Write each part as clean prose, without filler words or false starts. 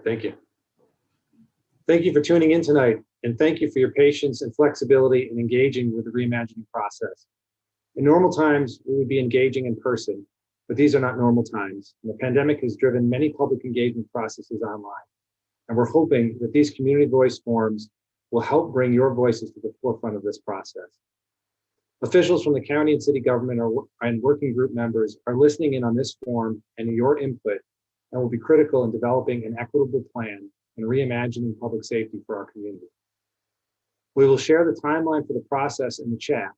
Thank you. Thank you for tuning in tonight, and thank you for your patience and flexibility in engaging with the reimagining process. In normal times, we would be engaging in person, but these are not normal times, and the pandemic has driven many public engagement processes online. And we're hoping that these community voice forums will help bring your voices to the forefront of this process. Officials from the county and city government and working group members are listening in on this forum and your input, and will be critical in developing an equitable plan and reimagining public safety for our community. We will share the timeline for the process in the chat,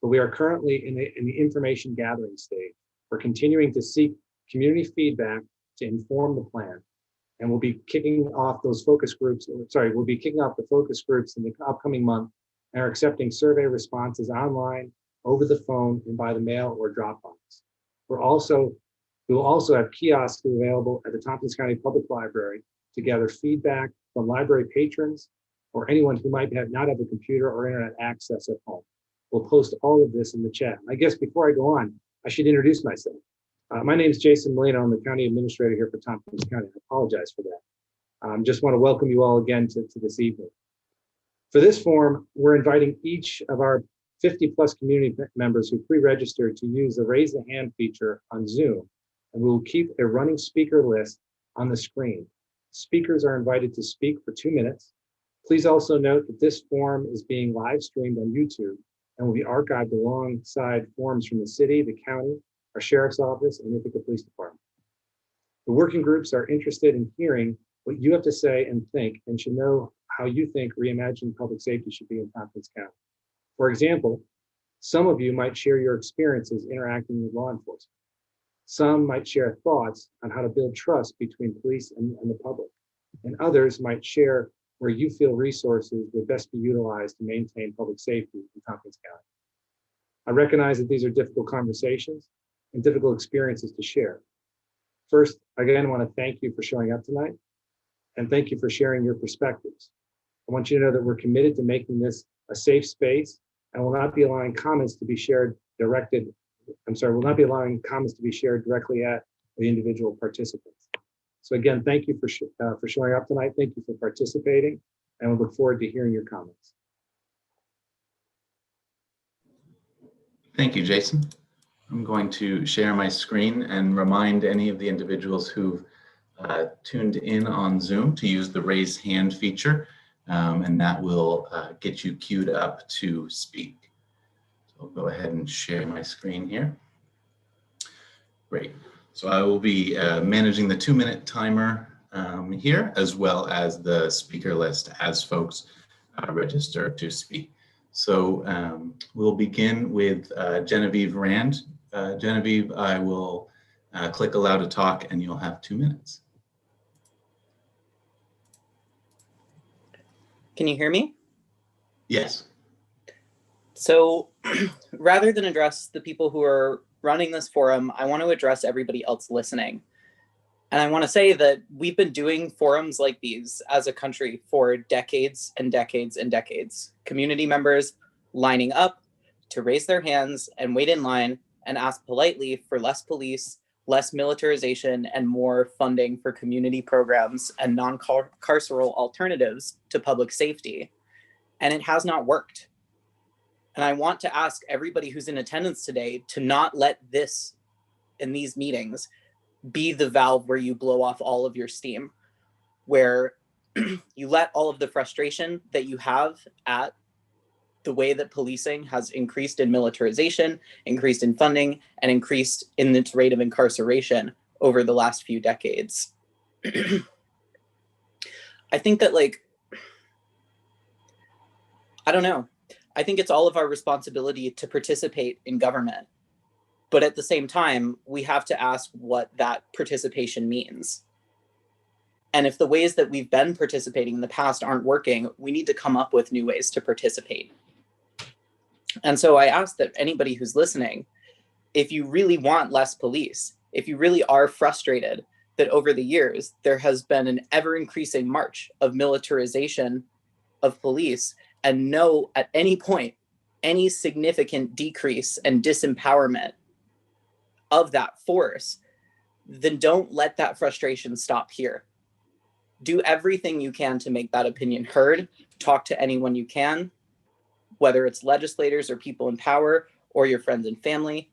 but we are currently in the information gathering stage. We're continuing to seek community feedback to inform the plan, and we'll be kicking off those focus groups. We'll be kicking off the focus groups in the upcoming month and are accepting survey responses online, over the phone, and by the mail or Dropbox. We will also have kiosks available at the Tompkins County Public Library to gather feedback from library patrons or anyone who might not have a computer or internet access at home. We'll post all of this in the chat. I guess before I go on, I should introduce myself. My name is Jason Molino. I'm the county administrator here for Tompkins County. I apologize for that. Just want to welcome you all again to this evening. For this forum, we're inviting each of our 50 plus community members who pre-registered to use the raise the hand feature on Zoom, and we will keep a running speaker list on the screen. Speakers are invited to speak for 2 minutes. Please also note that this forum is being live streamed on YouTube and will be archived alongside forums from the city, the county, our sheriff's office, and Ithaca Police Department. The working groups are interested in hearing what you have to say and think, and should know how you think reimagining public safety should be in Tompkins County. For example, some of you might share your experiences interacting with law enforcement. Some might share thoughts on how to build trust between police and the public. And others might share where you feel resources would best be utilized to maintain public safety in Tompkins County. I recognize that these are difficult conversations and difficult experiences to share. First, again, I want to thank you for showing up tonight, and thank you for sharing your perspectives. I want you to know that we're committed to making this a safe space, and will not be allowing comments to be shared directly at the individual participants. So again, thank you for showing up tonight. Thank you for participating, and we look forward to hearing your comments. Thank you, Jason. I'm going to share my screen and remind any of the individuals who've tuned in on Zoom to use the raise hand feature, and that will get you queued up to speak. So I'll go ahead and share my screen here. Great. So I will be managing the 2-minute timer here, as well as the speaker list as folks register to speak. So we'll begin with Genevieve Rand. Genevieve, I will click allow to talk, and you'll have 2 minutes. Can you hear me? Yes. So rather than address the people who are running this forum, I want to address everybody else listening. And I want to say that we've been doing forums like these as a country for decades and decades and decades. Community members lining up to raise their hands and wait in line and ask politely for less police, less militarization, and more funding for community programs and non-carceral alternatives to public safety. And it has not worked. And I want to ask everybody who's in attendance today to not let this in these meetings be the valve where you blow off all of your steam, where you let all of the frustration that you have at the way that policing has increased in militarization, increased in funding, and increased in its rate of incarceration over the last few decades. I think that, I don't know. I think it's all of our responsibility to participate in government. But at the same time, we have to ask what that participation means. And if the ways that we've been participating in the past aren't working, we need to come up with new ways to participate. And so I ask that anybody who's listening, if you really want less police, if you really are frustrated that over the years, there has been an ever-increasing march of militarization of police, and no, at any point, any significant decrease and disempowerment of that force, then don't let that frustration stop here. Do everything you can to make that opinion heard. Talk to anyone you can, whether it's legislators or people in power or your friends and family,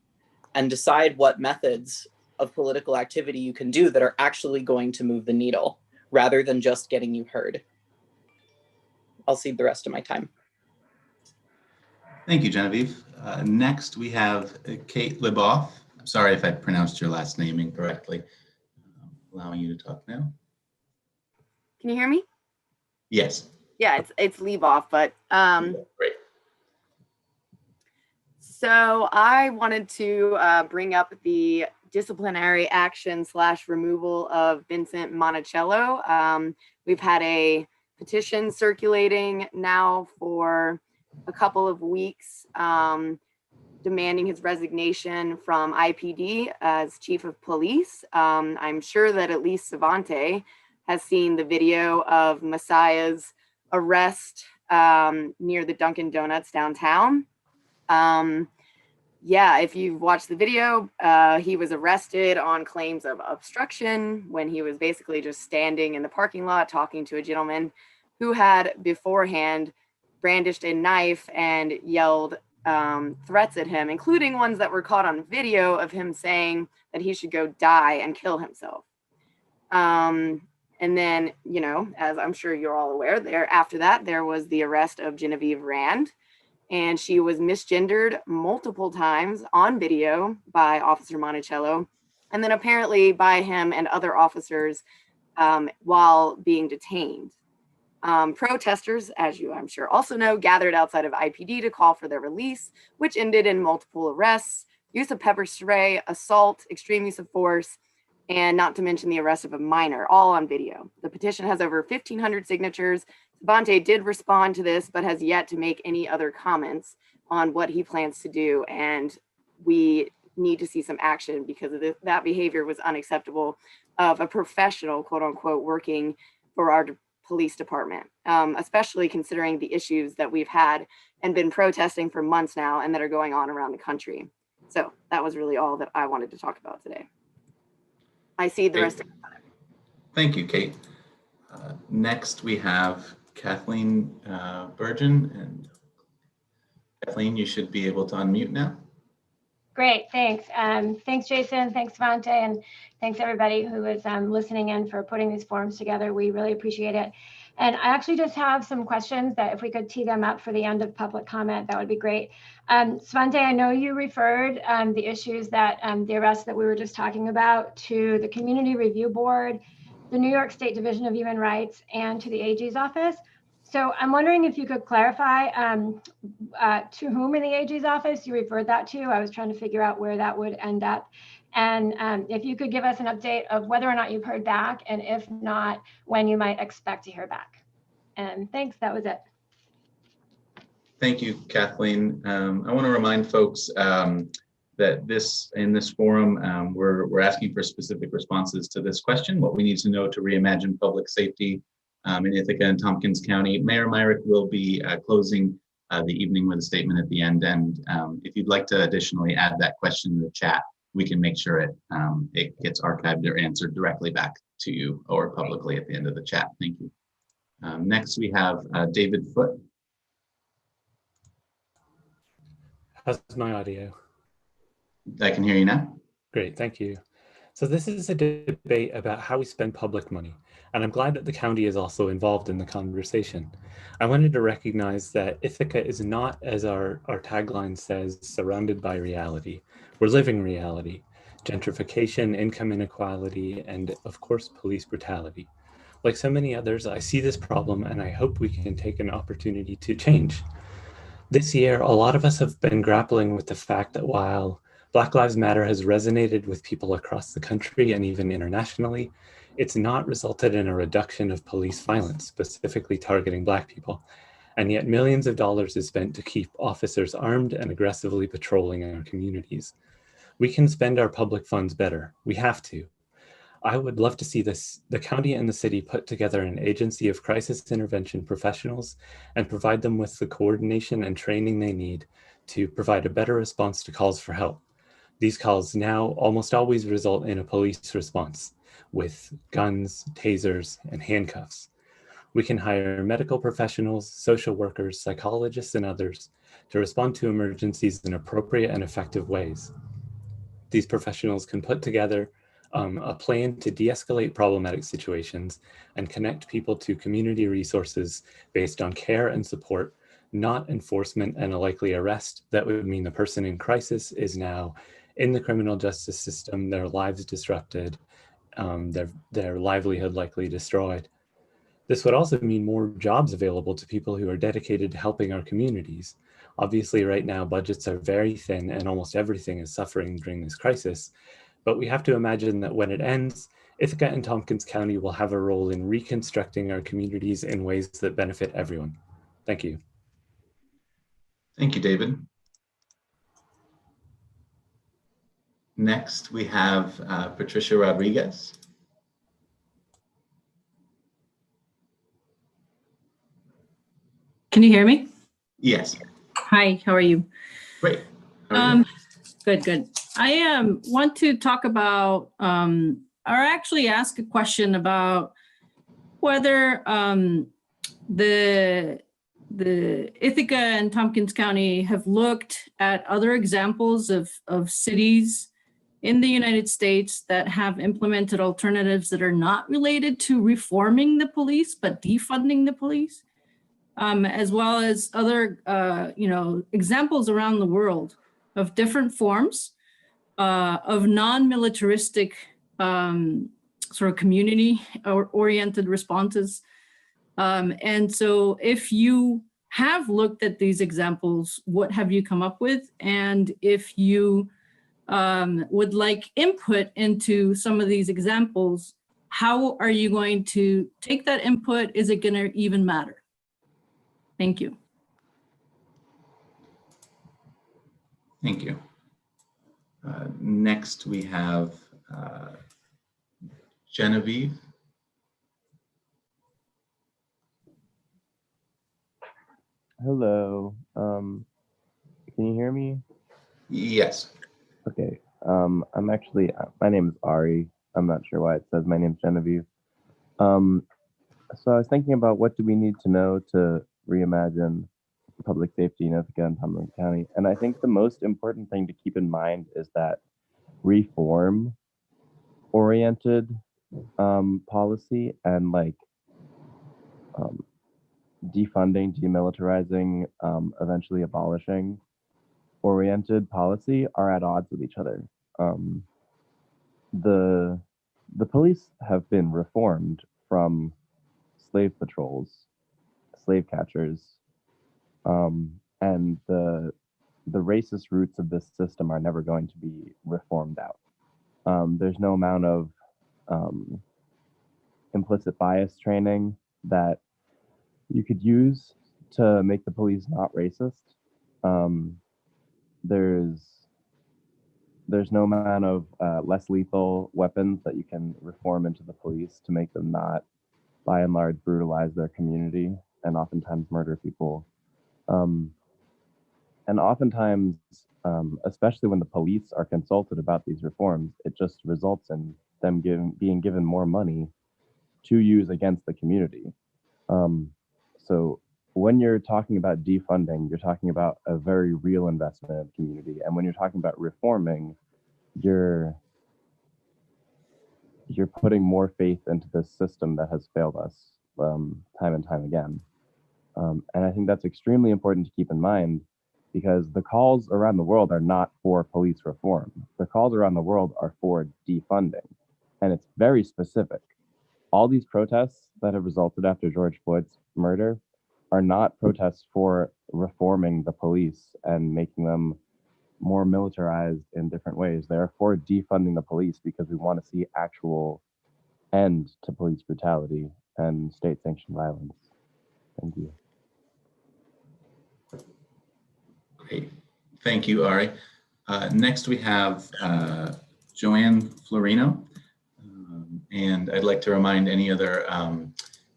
and decide what methods of political activity you can do that are actually going to move the needle rather than just getting you heard. I'll cede the rest of my time. Thank you, Genevieve. Next, we have Kate Leboff. I'm sorry if I pronounced your last name incorrectly. Allowing you to talk now. Can you hear me? Yes. Yeah, it's Leboff, but Great. so I wanted to bring up the disciplinary action / removal of Vincent Monticello. We've had a petition circulating now for a couple of weeks, demanding his resignation from IPD as chief of police. I'm sure that at least Savante has seen the video of Messiah's arrest near the Dunkin' Donuts downtown. Yeah, if you've watched the video, he was arrested on claims of obstruction when he was basically just standing in the parking lot talking to a gentleman who had beforehand brandished a knife and yelled threats at him, including ones that were caught on video of him saying that he should go die and kill himself. And then, you know, as I'm sure you're all aware, after that, there was the arrest of Genevieve Rand, and she was misgendered multiple times on video by Officer Monticello, and then apparently by him and other officers while being detained. Protesters, as you I'm sure also know, gathered outside of IPD to call for their release, which ended in multiple arrests, use of pepper spray, assault, extreme use of force, and not to mention the arrest of a minor, all on video. The petition has over 1,500 signatures. Savante did respond to this, but has yet to make any other comments on what he plans to do. And we need to see some action because of that behavior was unacceptable of a professional, quote unquote, working for our police department, especially considering the issues that we've had and been protesting for months now and that are going on around the country. So that was really all that I wanted to talk about today. I see the rest of the time. Thank you, Kate. Next, we have Kathleen Bergin. And Kathleen, you should be able to unmute now. Great, thanks. Thanks, Jason. Thanks, Svante, and thanks everybody who is listening in for putting these forums together. We really appreciate it. And I actually just have some questions that if we could tee them up for the end of public comment, that would be great. Svante, I know you referred the issues that the arrests that we were just talking about to the Community Review Board, the New York State Division of Human Rights, and to the AG's office. So I'm wondering if you could clarify to whom in the AG's office you referred that to. I was trying to figure out where that would end up. And if you could give us an update of whether or not you've heard back, and if not, when you might expect to hear back. And thanks, that was it. Thank you, Kathleen. I want to remind folks that in this forum, we're asking for specific responses to this question: what we need to know to reimagine public safety in Ithaca and Tompkins County. Mayor Myrick will be closing the evening with a statement at the end. And if you'd like to additionally add that question in the chat, we can make sure it gets archived or answered directly back to you or publicly at the end of the chat. Thank you. Next, we have David Foote. How's my audio? I can hear you now. Great, thank you. So this is a debate about how we spend public money, and I'm glad that the county is also involved in the conversation. I wanted to recognize that Ithaca is not, as our tagline says, surrounded by reality. We're living reality: gentrification, income inequality, and of course, police brutality. Like so many others, I see this problem and I hope we can take an opportunity to change. This year, a lot of us have been grappling with the fact that while Black Lives Matter has resonated with people across the country and even internationally, it's not resulted in a reduction of police violence, specifically targeting Black people. And yet millions of dollars is spent to keep officers armed and aggressively patrolling our communities. We can spend our public funds better. We have to. I would love to see the county and the city put together an agency of crisis intervention professionals and provide them with the coordination and training they need to provide a better response to calls for help. These calls now almost always result in a police response. with guns, tasers, and handcuffs. We can hire medical professionals, social workers, psychologists, and others to respond to emergencies in appropriate and effective ways. These professionals can put together a plan to de-escalate problematic situations and connect people to community resources based on care and support, not enforcement and a likely arrest that would mean the person in crisis is now in the criminal justice system, their lives disrupted, their livelihood likely destroyed. This would also mean more jobs available to people who are dedicated to helping our communities. Obviously, right now, budgets are very thin and almost everything is suffering during this crisis. But we have to imagine that when it ends, Ithaca and Tompkins County will have a role in reconstructing our communities in ways that benefit everyone. Thank you. Thank you, David. Next, we have Patricia Rodriguez. Can you hear me? Yes. Hi, how are you? Great. How are you? Good. I want to talk about, or actually ask a question about whether the Ithaca and Tompkins County have looked at other examples of cities in the United States that have implemented alternatives that are not related to reforming the police, but defunding the police. As well as other, examples around the world of different forms of non-militaristic sort of community-oriented responses. And so if you have looked at these examples, what have you come up with? And if you would like input into some of these examples, how are you going to take that input? Is it going to even matter? Thank you. Thank you. Next, we have Genevieve. Hello. Can you hear me? Yes. Okay. I'm actually, my name is Ari. I'm not sure why it says my name's Genevieve. So I was thinking about what do we need to know to reimagine public safety in Ithaca and Tompkins County. And I think the most important thing to keep in mind is that reform-oriented policy and defunding, demilitarizing, eventually abolishing oriented policy are at odds with each other. The police have been reformed from slave patrols, slave catchers, and the racist roots of this system are never going to be reformed out. There's no amount of implicit bias training that you could use to make the police not racist. There's no amount of less lethal weapons that you can reform into the police to make them not, by and large, brutalize their community and oftentimes murder people. And oftentimes, especially when the police are consulted about these reforms, it just results in them being given more money to use against the community. So when you're talking about defunding, you're talking about a very real investment in the community. And when you're talking about reforming, you're putting more faith into this system that has failed us time and time again. And I think that's extremely important to keep in mind, because the calls around the world are not for police reform. The calls around the world are for defunding. And it's very specific. All these protests that have resulted after George Floyd's murder are not protests for reforming the police and making them more militarized in different ways. They're for defunding the police because we want to see actual end to police brutality and state-sanctioned violence. Thank you. Great. Thank you, Ari. Next, we have Joanne Florino. And I'd like to remind any other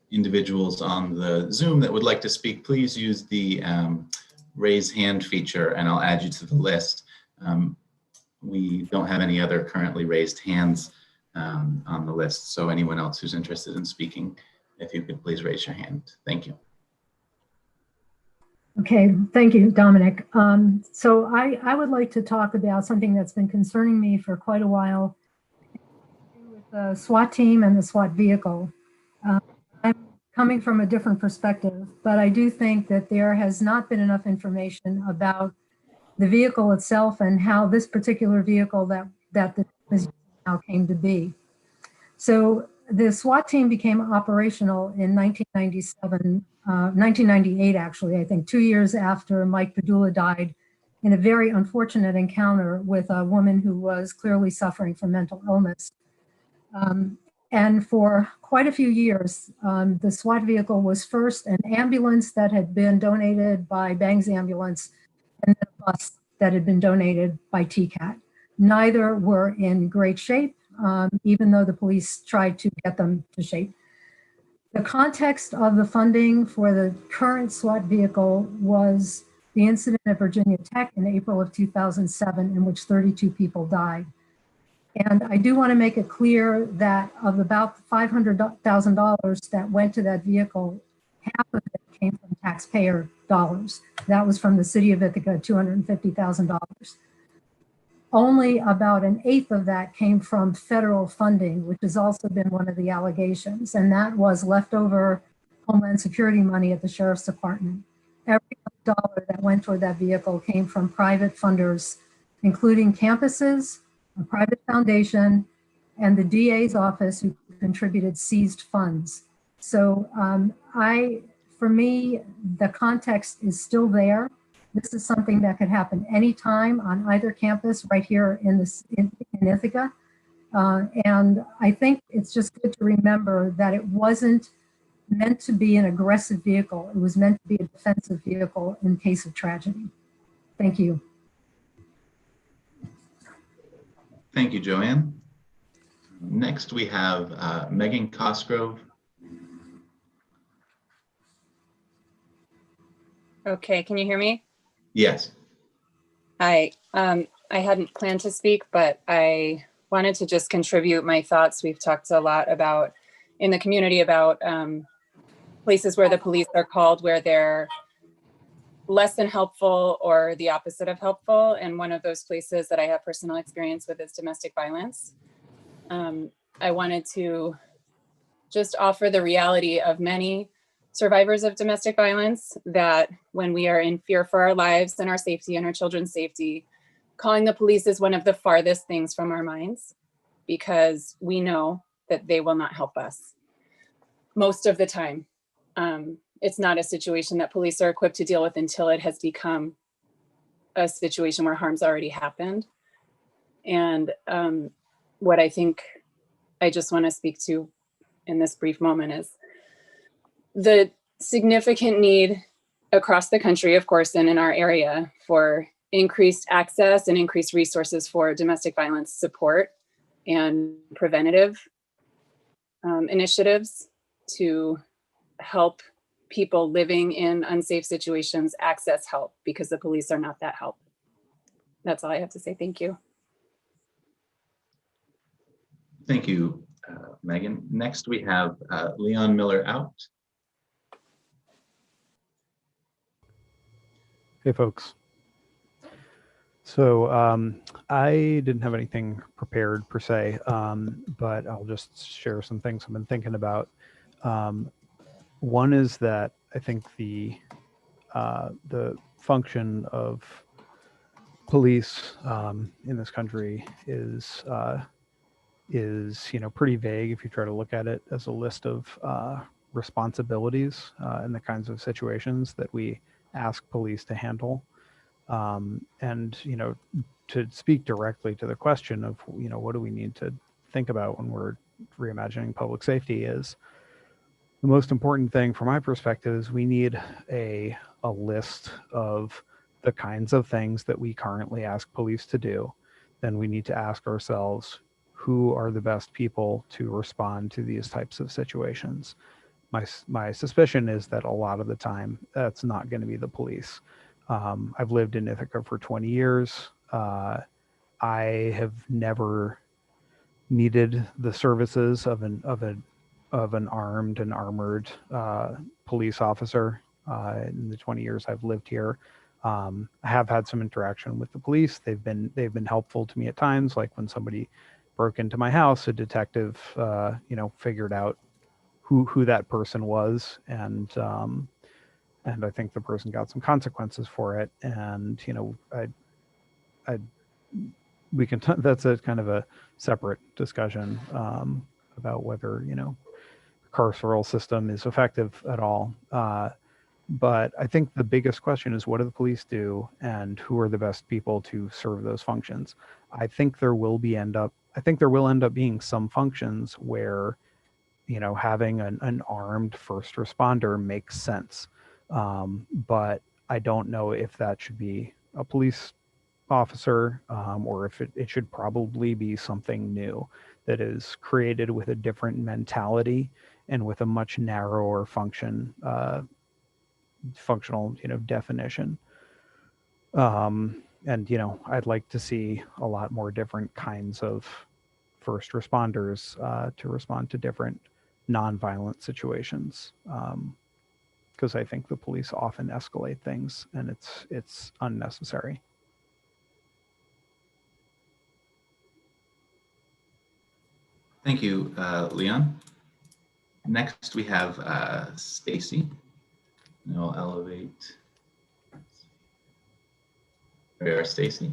individuals on the Zoom that would like to speak, please use the raise hand feature and I'll add you to the list. We don't have any other currently raised hands on the list. So anyone else who's interested in speaking, if you could please raise your hand. Thank you. Okay, thank you, Dominic. So I would like to talk about something that's been concerning me for quite a while with the SWAT team and the SWAT vehicle. I'm coming from a different perspective, but I do think that there has not been enough information about the vehicle itself and how this particular vehicle that the team is now came to be. So the SWAT team became operational in 1998, actually, I think 2 years after Mike Padula died in a very unfortunate encounter with a woman who was clearly suffering from mental illness. And for quite a few years, the SWAT vehicle was first an ambulance that had been donated by Bang's Ambulance and then a bus that had been donated by TCAT. Neither were in great shape, even though the police tried to get them to shape. The context of the funding for the current SWAT vehicle was the incident at Virginia Tech in April of 2007, in which 32 people died. And I do want to make it clear that of about $500,000 that went to that vehicle, half of it came from taxpayer dollars. That was from the City of Ithaca, $250,000. Only about an eighth of that came from federal funding, which has also been one of the allegations, and that was leftover Homeland Security money at the Sheriff's Department. Every dollar that went toward that vehicle came from private funders, including campuses, a private foundation, and the DA's office, who contributed seized funds. So for me, the context is still there. This is something that could happen anytime on either campus right here in Ithaca. And I think it's just good to remember that it wasn't meant to be an aggressive vehicle. It was meant to be a defensive vehicle in case of tragedy. Thank you. Thank you, Joanne. Next, we have Megan Cosgrove. Okay, can you hear me? Yes. Hi, I hadn't planned to speak, but I wanted to just contribute my thoughts. We've talked a lot about in the community about places where the police are called where they're less than helpful or the opposite of helpful. And one of those places that I have personal experience with is domestic violence. I wanted to just offer the reality of many survivors of domestic violence that when we are in fear for our lives and our safety and our children's safety, calling the police is one of the farthest things from our minds because we know that they will not help us most of the time. It's not a situation that police are equipped to deal with until it has become a situation where harm's already happened. And what I think I just want to speak to in this brief moment is the significant need across the country, of course, and in our area for increased access and increased resources for domestic violence support and preventative initiatives to help people living in unsafe situations access help because the police are not that help. That's all I have to say. Thank you. Thank you, Megan. Next, we have Leon Miller out. Hey, folks. So I didn't have anything prepared per se, but I'll just share some things I've been thinking about. One is that I think the function of police in this country is pretty vague if you try to look at it as a list of responsibilities in the kinds of situations that we ask police to handle. And to speak directly to the question of what do we need to think about when we're reimagining public safety is the most important thing from my perspective is we need a list of the kinds of things that we currently ask police to do. Then we need to ask ourselves, who are the best people to respond to these types of situations? My suspicion is that a lot of the time that's not going to be the police. I've lived in Ithaca for 20 years. I have never needed the services of an armed and armored police officer in the 20 years I've lived here. I have had some interaction with the police. They've been helpful to me at times, like when somebody broke into my house, a detective figured out who that person was, and I think the person got some consequences for it. And we can that's a kind of a separate discussion about whether the carceral system is effective at all. But I think the biggest question is, what do the police do, and who are the best people to serve those functions? I think there will end up being some functions where having an armed first responder makes sense. But I don't know if that should be a police officer, or if it should probably be something new that is created with a different mentality and with a much narrower functional definition. And I'd like to see a lot more different kinds of first responders to respond to different nonviolent situations, because I think the police often escalate things, and it's unnecessary. Thank you, Leon. Next, we have Stacey. And I'll elevate. There we are, Stacey.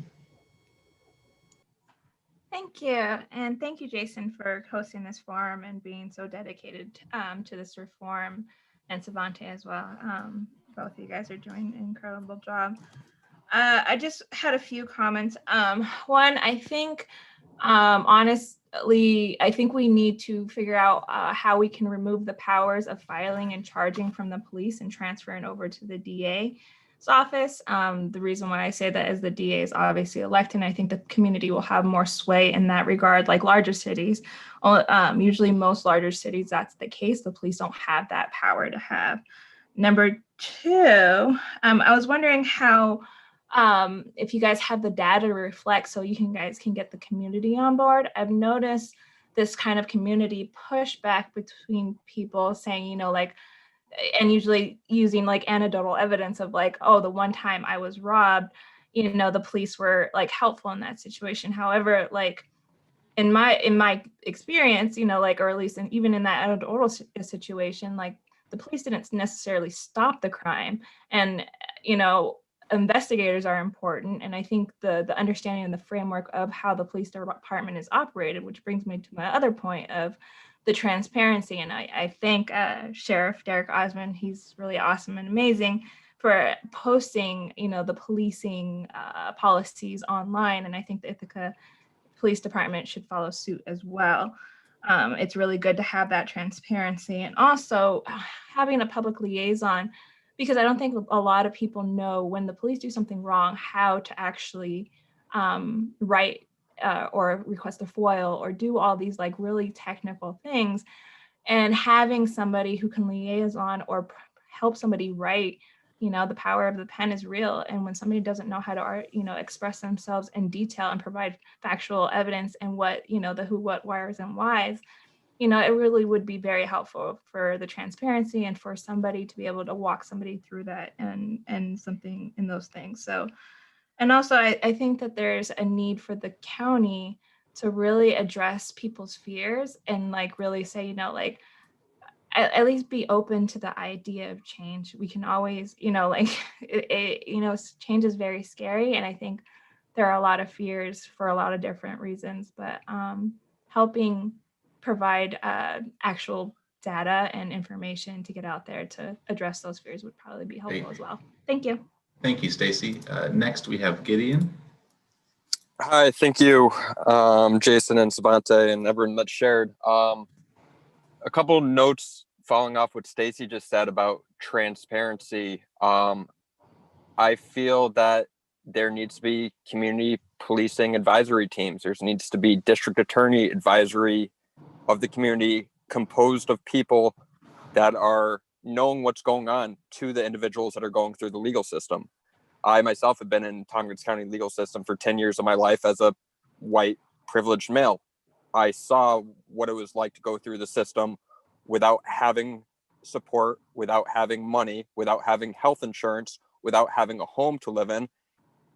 Thank you. And thank you, Jason, for hosting this forum and being so dedicated to this reform, and Savante as well. Both of you guys are doing an incredible job. I just had a few comments. One, I think, honestly, I think we need to figure out how we can remove the powers of filing and charging from the police and transferring over to the DA's office. The reason why I say that is the DA is obviously elected, and I think the community will have more sway in that regard, like larger cities. Usually most larger cities, that's the case. The police don't have that power to have. Number two, I was wondering how, if you guys have the data to reflect so you guys can get the community on board. I've noticed this kind of community pushback between people saying, and usually using like anecdotal evidence of like, oh, the one time I was robbed, the police were like helpful in that situation. However, like in my experience, or at least even in that anecdotal situation, like the police didn't necessarily stop the crime. And, investigators are important. And I think the understanding and the framework of how the police department is operated, which brings me to my other point of the transparency. And I thank Sheriff Derek Osmond. He's really awesome and amazing for posting, the policing policies online. And I think the Ithaca Police Department should follow suit as well. It's really good to have that transparency, and also having a public liaison, because I don't think a lot of people know when the police do something wrong, how to actually write or request a FOIL or do all these like really technical things. And having somebody who can liaison or help somebody write, the power of the pen is real. And when somebody doesn't know how to, express themselves in detail and provide factual evidence and what, the who, what, whys, and whys, it really would be very helpful for the transparency and for somebody to be able to walk somebody through that and something in those things. So, and also I think that there's a need for the county to really address people's fears and like really say, at least be open to the idea of change. We can always, change is very scary. And I think there are a lot of fears for a lot of different reasons, but helping provide actual data and information to get out there to address those fears would probably be helpful as well. Thank you. Thank you, Stacey. Next, we have Gideon. Hi, thank you, Jason and Savante and everyone that shared. A couple notes following off what Stacey just said about transparency. I feel that there needs to be community policing advisory teams. There needs to be district attorney advisory of the community composed of people that are knowing what's going on to the individuals that are going through the legal system. I myself have been in Tompkins County legal system for 10 years of my life as a white privileged male. I saw what it was like to go through the system without having support, without having money, without having health insurance, without having a home to live in.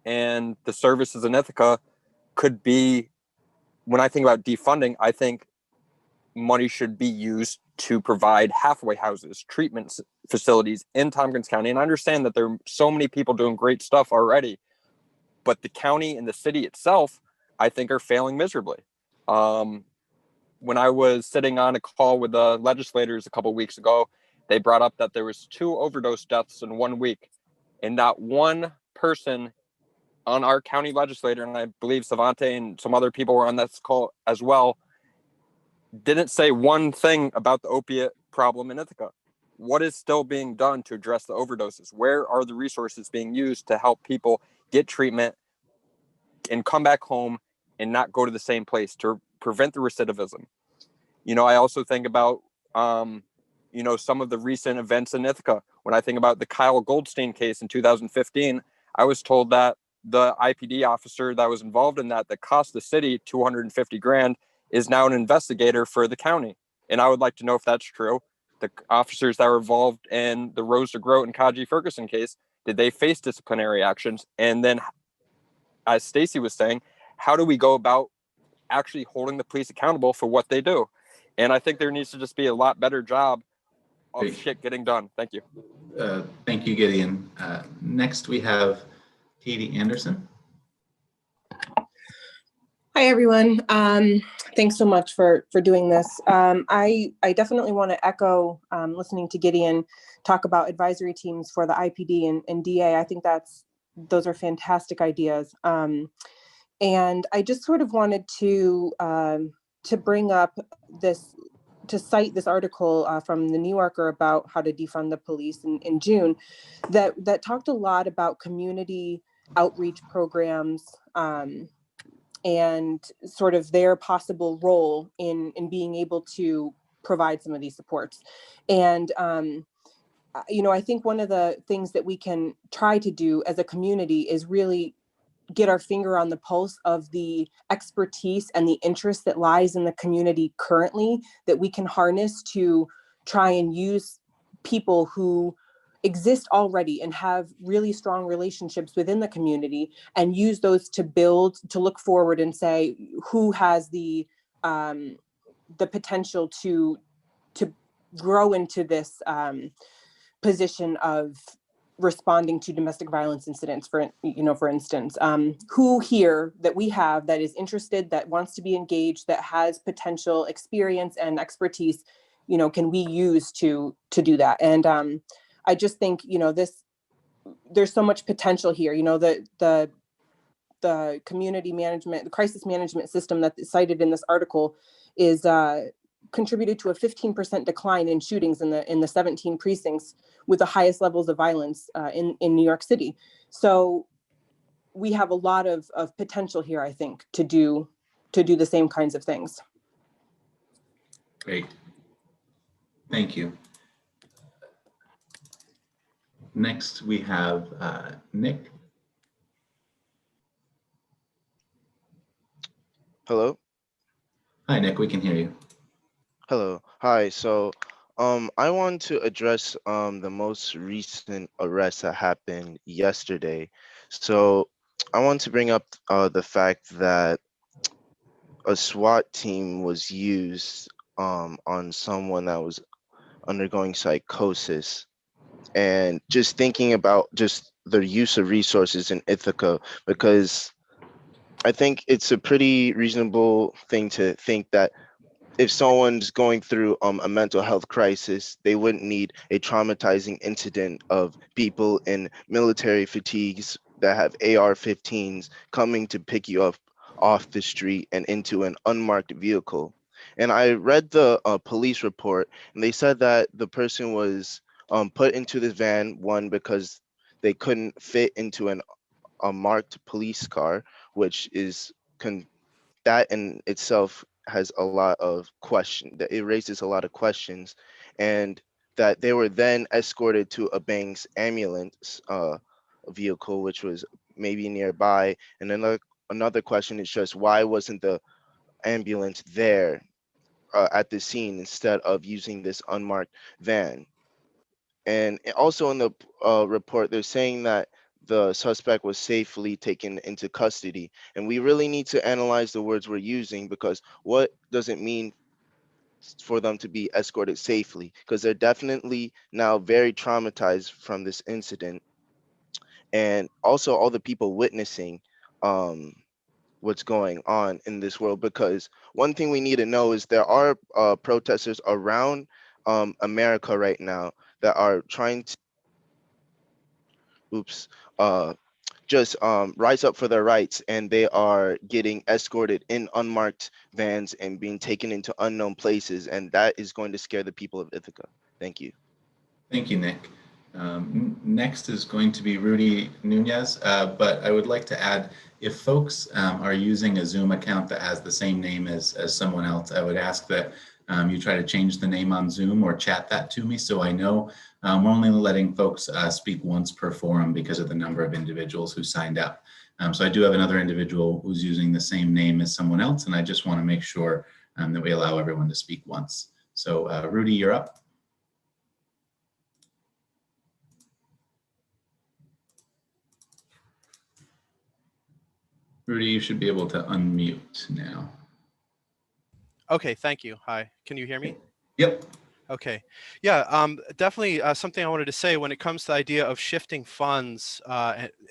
And the services in Ithaca could be, when I think about defunding, I think money should be used to provide halfway houses, treatment facilities in Tompkins County. And I understand that there are so many people doing great stuff already, but the county and the city itself, I think, are failing miserably. When I was sitting on a call with the legislators a couple of weeks ago, they brought up that there was 2 overdose deaths in 1 week, and not one person on our county legislator, and I believe Savante and some other people were on this call as well, didn't say one thing about the opiate problem in Ithaca. What is still being done to address the overdoses? Where are the resources being used to help people get treatment and come back home and not go to the same place, to prevent the recidivism? You know, I also think about, you know, some of the recent events in Ithaca. When I think about the Kyle Goldstein case in 2015, I was told that the IPD officer that was involved in that cost the city 250 grand, is now an investigator for the county. And I would like to know if that's true. The officers that were involved in the Rose DeGroat and Kaji Ferguson case, did they face disciplinary actions? And then, as Stacey was saying, how do we go about actually holding the police accountable for what they do? And I think there needs to just be a lot better job of shit getting done. Thank you. Thank you, Gideon. Next, we have Katie Anderson. Hi, everyone. Thanks so much for doing this. I definitely want to echo listening to Gideon talk about advisory teams for the IPD and DA. I think those are fantastic ideas. And I just sort of wanted to bring up this, to cite this article from the New Yorker about how to defund the police in June, that talked a lot about community outreach programs and sort of their possible role in being able to provide some of these supports. And, you know, I think one of the things that we can try to do as a community is really get our finger on the pulse of the expertise and the interest that lies in the community currently, that we can harness to try and use people who exist already and have really strong relationships within the community, and use those to build, to look forward and say who has the potential to grow into this position of responding to domestic violence incidents, for instance, who here that we have that is interested, that wants to be engaged, that has potential experience and expertise, you know, can we use to do that? And I just think, you know, there's so much potential here. You know, the community management, the crisis management system that is cited in this article is contributed to a 15% decline in shootings in the 17 precincts with the highest levels of violence in New York City. So we have a lot of potential here, I think, to do the same kinds of things. Great. Thank you. Next, we have Nick. Hello. Hi, Nick, we can hear you. Hello. Hi. So I want to address the most recent arrest that happened yesterday. So I want to bring up the fact that a SWAT team was used on someone that was undergoing psychosis. And just thinking about just the use of resources in Ithaca, because I think it's a pretty reasonable thing to think that if someone's going through a mental health crisis, they wouldn't need a traumatizing incident of people in military fatigues that have AR-15s coming to pick you up off the street and into an unmarked vehicle. And I read the police report, and they said that the person was put into this van, one, because they couldn't fit into a marked police car, which is that in itself has a lot of questions, that it raises a lot of questions, and that they were then escorted to a Banks ambulance vehicle, which was maybe nearby. And then another question is just why wasn't the ambulance there at the scene instead of using this unmarked van. And also in the report, they're saying that the suspect was safely taken into custody. And we really need to analyze the words we're using, because what does it mean for them to be escorted safely? Because they're definitely now very traumatized from this incident. And also all the people witnessing what's going on in this world. Because one thing we need to know is there are protesters around America right now that are trying to just rise up for their rights, and they are getting escorted in unmarked vans and being taken into unknown places, and that is going to scare the people of Ithaca. Thank you. Thank you, Nick. Next is going to be Rudy Nunez, but I would like to add, if folks are using a Zoom account that has the same name as someone else, I would ask that you try to change the name on Zoom or chat that to me, so I know. We're only letting folks speak once per forum because of the number of individuals who signed up. So I do have another individual who's using the same name as someone else, and I just want to make sure that we allow everyone to speak once. So Rudy, you're up. Rudy, you should be able to unmute now. Okay, thank you. Hi, can you hear me? Yep. Okay, yeah, definitely something I wanted to say when it comes to the idea of shifting funds.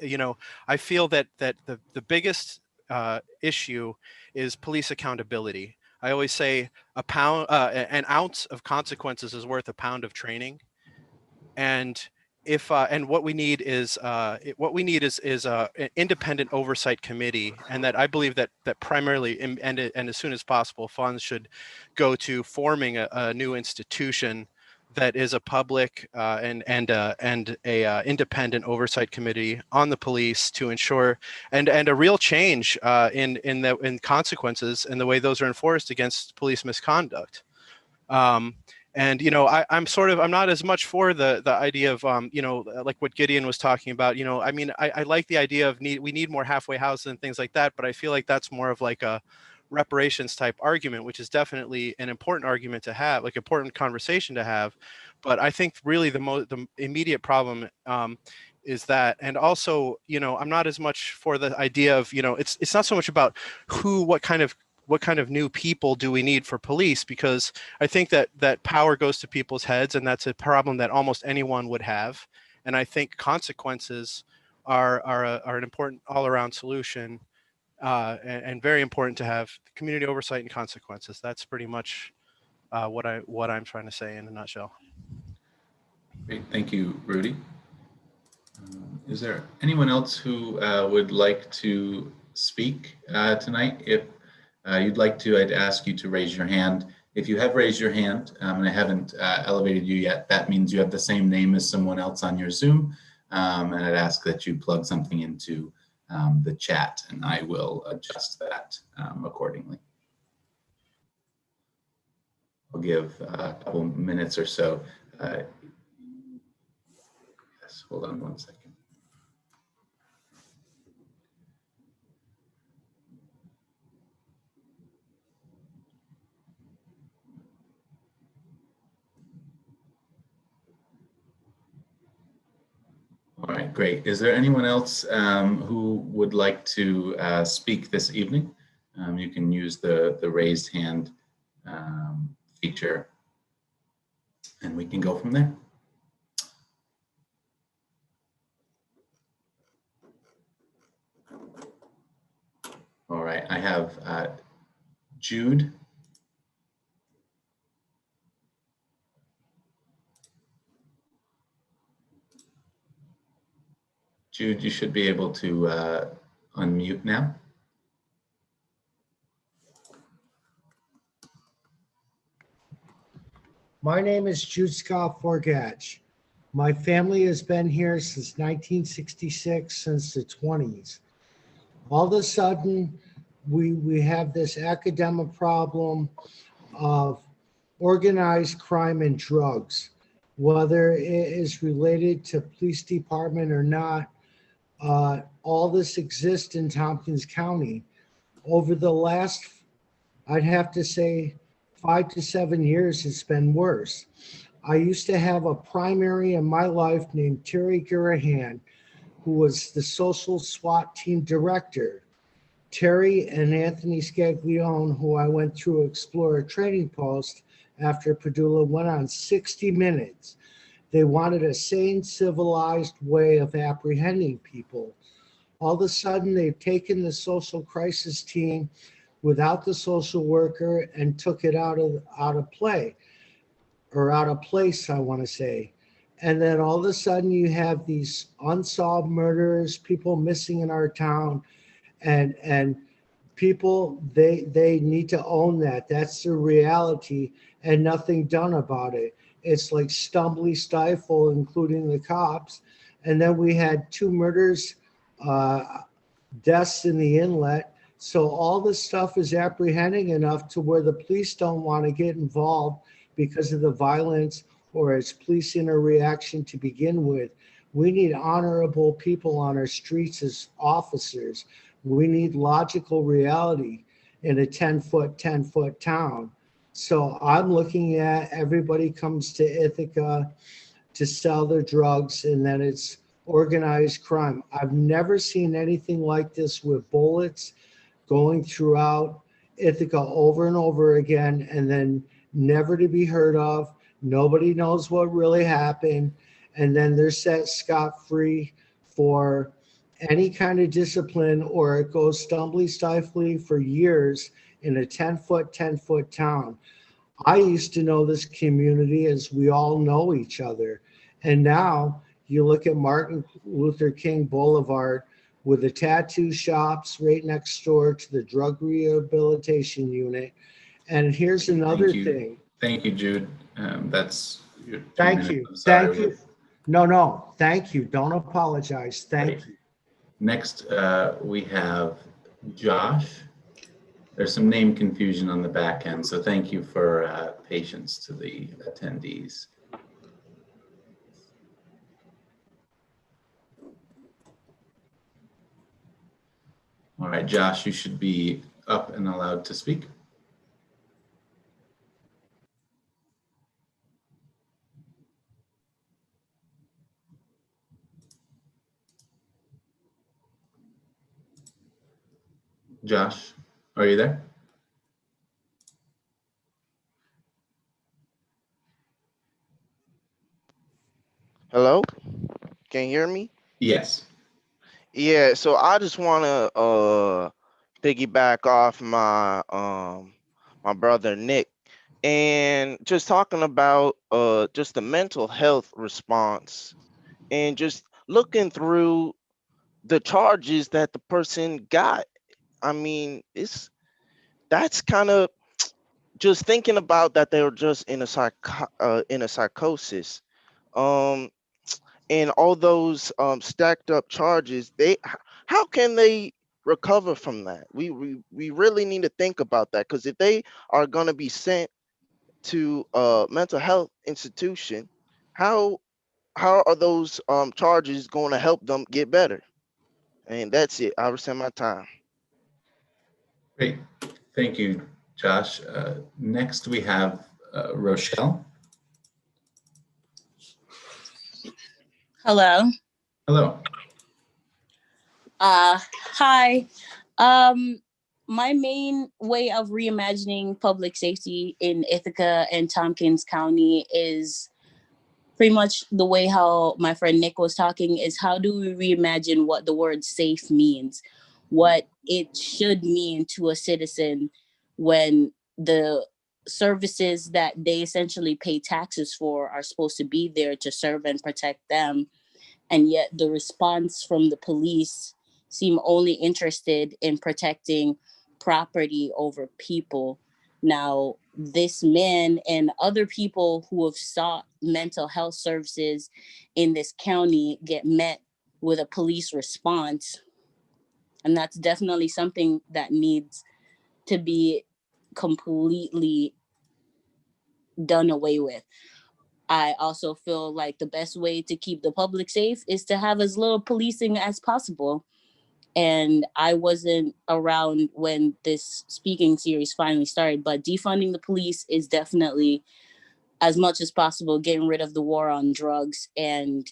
You know, I feel that the biggest issue is police accountability. I always say an ounce of consequences is worth a pound of training, and if and what we need is an independent oversight committee, and that I believe that primarily and as soon as possible funds should go to forming a new institution that is a public and a independent oversight committee on the police to ensure and a real change in consequences and the way those are enforced against police misconduct. And, you know, I'm not as much for the idea of, you know, like what Gideon was talking about, you know, I mean, I like the idea of we need more halfway houses and things like that, but I feel like that's more of like a reparations type argument, which is definitely an important argument to have, like important conversation to have. But I think really the immediate problem is that, and also, you know, I'm not as much for the idea of, you know, it's not so much about what kind of new people do we need for police, because I think that power goes to people's heads, and that's a problem that almost anyone would have. And I think consequences are an important all-around solution, and very important to have community oversight and consequences. That's pretty much what I'm trying to say in a nutshell. Great, thank you, Rudy. Is there anyone else who would like to speak tonight? If you'd like to, I'd ask you to raise your hand. If you have raised your hand and I haven't elevated you yet, that means you have the same name as someone else on your Zoom. And I'd ask that you plug something into the chat, and I will adjust that accordingly. I'll give a couple minutes or so. Yes, hold on one second. All right, great. Is there anyone else who would like to speak this evening? You can use the raised hand feature, and we can go from there. All right, I have Jude. Jude, you should be able to unmute now. My name is Jude Forgatch. My family has been here since 1966, since the 20s. All of a sudden, we have this academic problem of organized crime and drugs. Whether it is related to police department or not, all this exists in Tompkins County. Over the last I'd have to say 5 to 7 years it's been worse. I used to have a primary in my life named Terry Garahan, who was the social SWAT team director. Terry and Anthony Scaglione, who I went through Explorer training post after Padula, went on 60 Minutes. They wanted a sane, civilized way of apprehending people. All of a sudden, they've taken the social crisis team without the social worker and took it out of play, or out of place, I want to say. And then all of a sudden you have these unsolved murders, people missing in our town, and people, they need to own that. That's the reality, and nothing done about it. It's like stumbly stifle, including the cops. And then we had 2 murders, deaths in the inlet. So all this stuff is apprehending enough to where the police don't want to get involved because of the violence or its police interreaction to begin with. We need honorable people on our streets as officers. We need logical reality in a 10-foot town. So I'm looking at everybody comes to Ithaca to sell their drugs, and then it's organized crime. I've never seen anything like this with bullets going throughout Ithaca over and over again, and then never to be heard of. Nobody knows what really happened. And then they're set scot-free for any kind of discipline, or it goes stumbly stifling for years in a 10-foot town. I used to know this community as we all know each other. And now you look at Martin Luther King Boulevard with the tattoo shops right next door to the drug rehabilitation unit. And here's another thing. Thank you, Jude. That's your 2 Thank minutes. you. I'm sorry. Thank you. No, thank you. Don't apologize. Thank you. Next, we have Josh. There's some name confusion on the back end, so thank you for patience to the attendees. All right, Josh, you should be up and allowed to speak. Josh, are you there? Hello? Can you hear me? Yes. Yeah, so I just want to piggyback off my my brother Nick, and just talking about just the mental health response, and just looking through the charges that the person got. I mean, that's kind of just thinking about that they were just in a psychosis. Um, and all those stacked up charges, how can they recover from that? We really need to think about that, because if they are going to be sent to a mental health institution, how are those charges going to help them get better? And that's it. I will spend my time. Great. Thank you, Josh. Next, we have Rochelle. Hello. Hello. Hi. My main way of reimagining public safety in Ithaca and Tompkins County is pretty much the way how my friend Nick was talking, is how do we reimagine what the word safe means, what it should mean to a citizen when the services that they essentially pay taxes for are supposed to be there to serve and protect them. And yet the response from the police seem only interested in protecting property over people. Now, this man and other people who have sought mental health services in this county get met with a police response. And that's definitely something that needs to be completely done away with. I also feel like the best way to keep the public safe is to have as little policing as possible. And I wasn't around when this speaking series finally started, but defunding the police is definitely, as much as possible, getting rid of the war on drugs and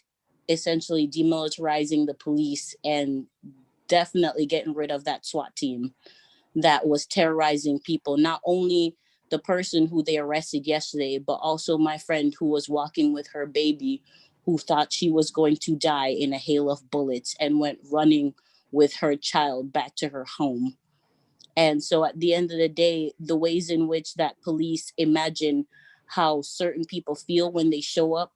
essentially demilitarizing the police, and definitely getting rid of that SWAT team that was terrorizing people. Not only the person who they arrested yesterday, but also my friend who was walking with her baby, who thought she was going to die in a hail of bullets and went running with her child back to her home. And so at the end of the day, the ways in which that police imagine how certain people feel when they show up,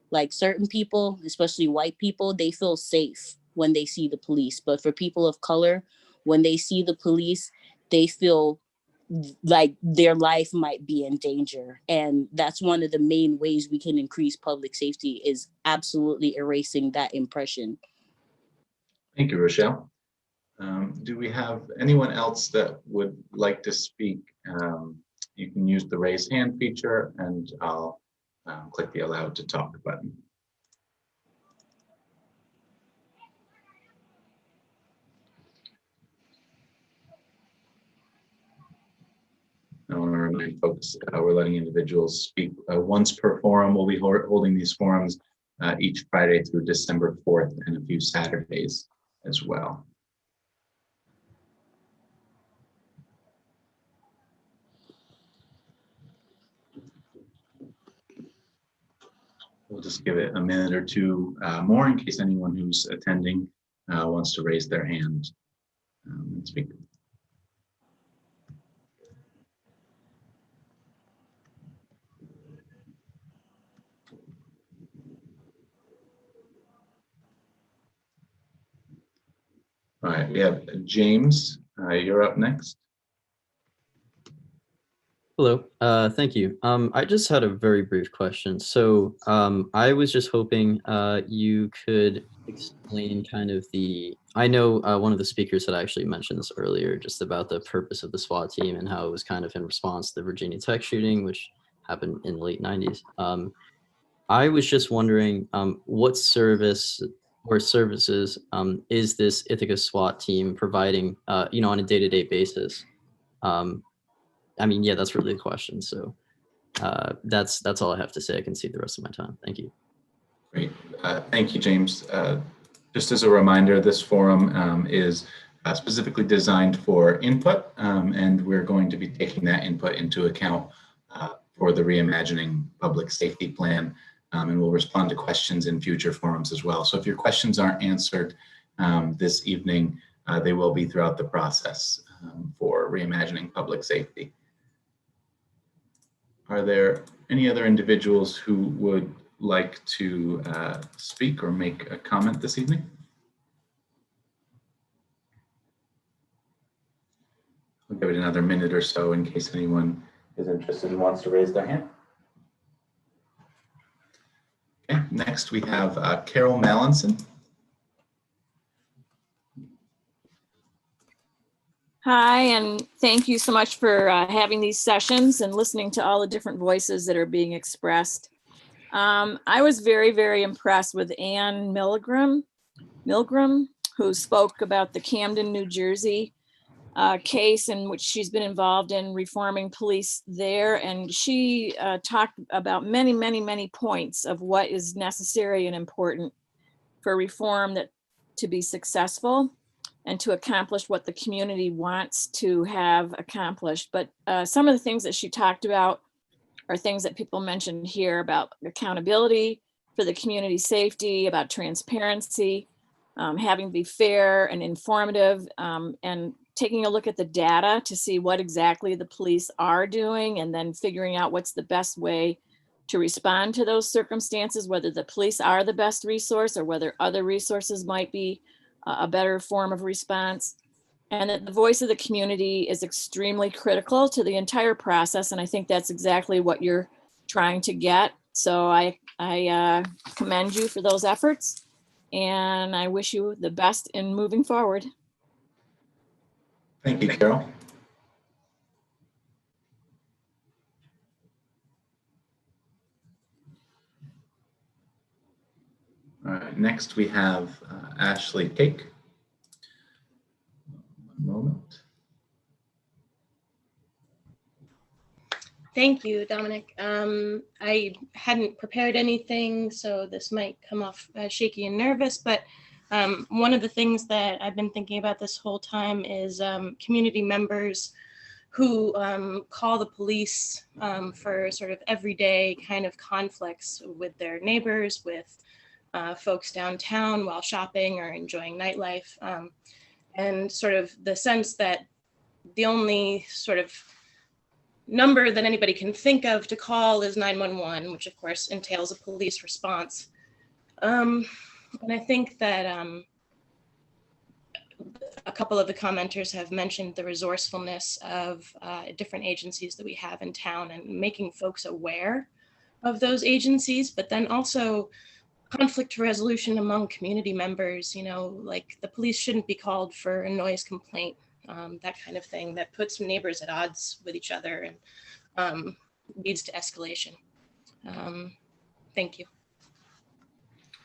like certain people, especially white people, they feel safe when they see the police. But for people of color, when they see the police, they feel like their life might be in danger. And that's one of the main ways we can increase public safety, is absolutely erasing that impression. Thank you, Rochelle. Do we have anyone else that would like to speak? You can use the raise hand feature, and I'll click the allow to talk button. I want to remind folks we're letting individuals speak once per forum. We'll be holding these forums each Friday through December 4th and a few Saturdays as well. We'll just give it a minute or two more in case anyone who's attending wants to raise their hand and speak. All right, we have James. You're up next. Hello, thank you. I just had a very brief question. So I was just hoping you could explain kind of I know one of the speakers had actually mentioned this earlier, just about the purpose of the SWAT team and how it was kind of in response to the Virginia Tech shooting, which happened in the late 90s. I was just wondering what service or services is this Ithaca SWAT team providing, on a day-to-day basis? I mean, yeah, that's really the question. So that's all I have to say. I can see the rest of my time. Thank you. Great. Thank you, James. Just as a reminder, this forum is specifically designed for input, and we're going to be taking that input into account for the Reimagining Public Safety Plan, and we'll respond to questions in future forums as well. So if your questions aren't answered this evening, they will be throughout the process for Reimagining Public Safety. Are there any other individuals who would like to speak or make a comment this evening? We'll give it another minute or so in case anyone is interested and wants to raise their hand. Okay, next we have Carol Mallinson. Hi, and thank you so much for having these sessions and listening to all the different voices that are being expressed. I was very, very impressed with Ann Milgram, who spoke about the Camden, New Jersey case in which she's been involved in reforming police there. And she talked about many, many, many points of what is necessary and important for reform to be successful and to accomplish what the community wants to have accomplished. But some of the things that she talked about are things that people mentioned here about accountability for the community safety, about transparency, having to be fair and informative, and taking a look at the data to see what exactly the police are doing, and then figuring out what's the best way to respond to those circumstances, whether the police are the best resource or whether other resources might be a better form of response. And that the voice of the community is extremely critical to the entire process. And I think that's exactly what you're trying to get. So I commend you for those efforts, and I wish you the best in moving forward. Thank you, Carol. All right, next we have Ashley Cake. Thank you, Dominic. I hadn't prepared anything, so this might come off shaky and nervous, but one of the things that I've been thinking about this whole time is community members who call the police for sort of everyday kind of conflicts with their neighbors, with folks downtown while shopping or enjoying nightlife, and sort of the sense that the only sort of number that anybody can think of to call is 911, which of course entails a police response. And I think that a couple of the commenters have mentioned the resourcefulness of different agencies that we have in town and making folks aware of those agencies, but then also conflict resolution among community members, you know, like the police shouldn't be called for a noise complaint, that kind of thing that puts neighbors at odds with each other and leads to escalation. Thank you.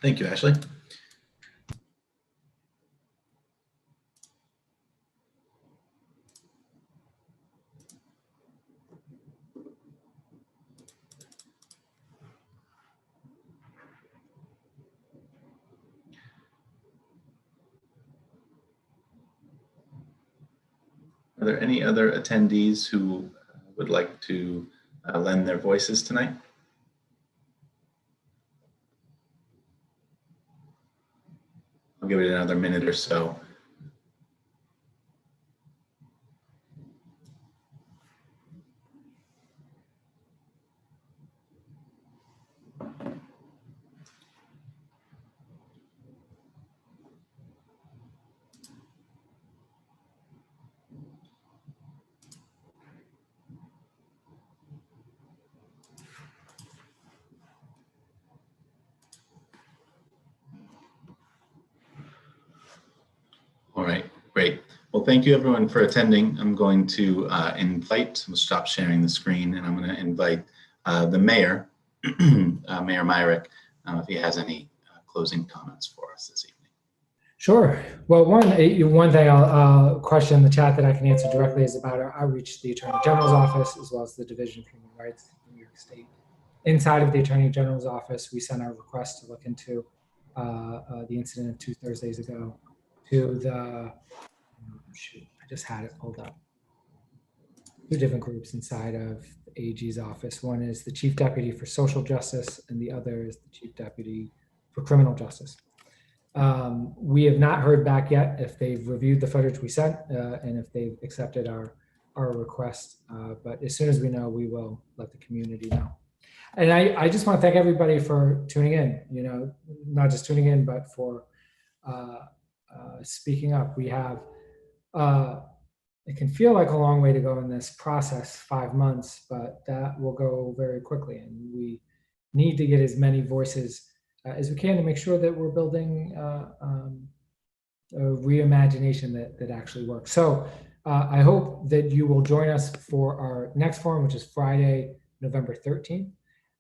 Thank you, Ashley. Are there any other attendees who would like to lend their voices tonight? I'll give it another minute or so. All right, great. Well, thank you everyone for attending. I'm going to we'll stop sharing the screen, and I'm going to invite the mayor, Mayor Myrick, if he has any closing comments for us this evening. Sure. Well, one thing I'll question in the chat that I can answer directly is about our outreach to the Attorney General's office, as well as the Division of Human Rights in New York State. Inside of the Attorney General's office, we sent our request to look into the incident of 2 Thursdays ago to the, I just had it pulled up. 2 different groups inside of the AG's office. One is the Chief Deputy for Social Justice, and the other is the Chief Deputy for Criminal Justice. We have not heard back yet if they've reviewed the footage we sent and if they've accepted our request. But as soon as we know, we will let the community know. And I just want to thank everybody for tuning in, you know, not just tuning in, but for speaking up. We have, it can feel like a long way to go in this process, 5 months, but that will go very quickly. And we need to get as many voices as we can to make sure that we're building a reimagination that actually works. So I hope that you will join us for our next forum, which is Friday, November 13th.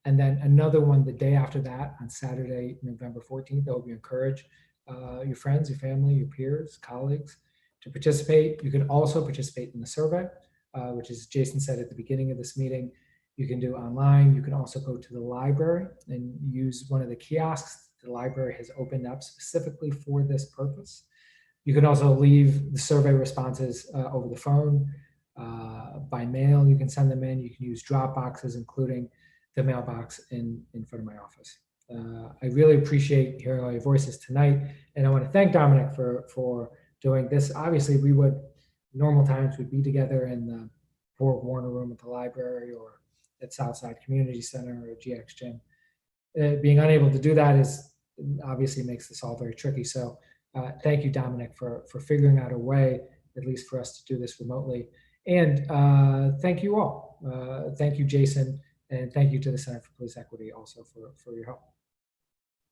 And then another one the day after that on Saturday, November 14th. I hope you encourage your friends, your family, your peers, colleagues to participate. You can also participate in the survey, which is Jason said at the beginning of this meeting. You can do online. You can also go to the library and use one of the kiosks the library has opened up specifically for this purpose. You can also leave the survey responses over the phone, by mail. You can send them in. You can use drop boxes, including the mailbox in front of my office. I really appreciate hearing all your voices tonight. And I want to thank Dominic for doing this. Obviously, we would, normal times, we'd be together in the Fort Warner room at the library or at Southside Community Center or GX Gym. Being unable to do that is obviously makes this all very tricky. So thank you, Dominic, for figuring out a way, at least for us to do this remotely. And thank you all. Thank you, Jason, and thank you to the Center for Police Equity also for your help.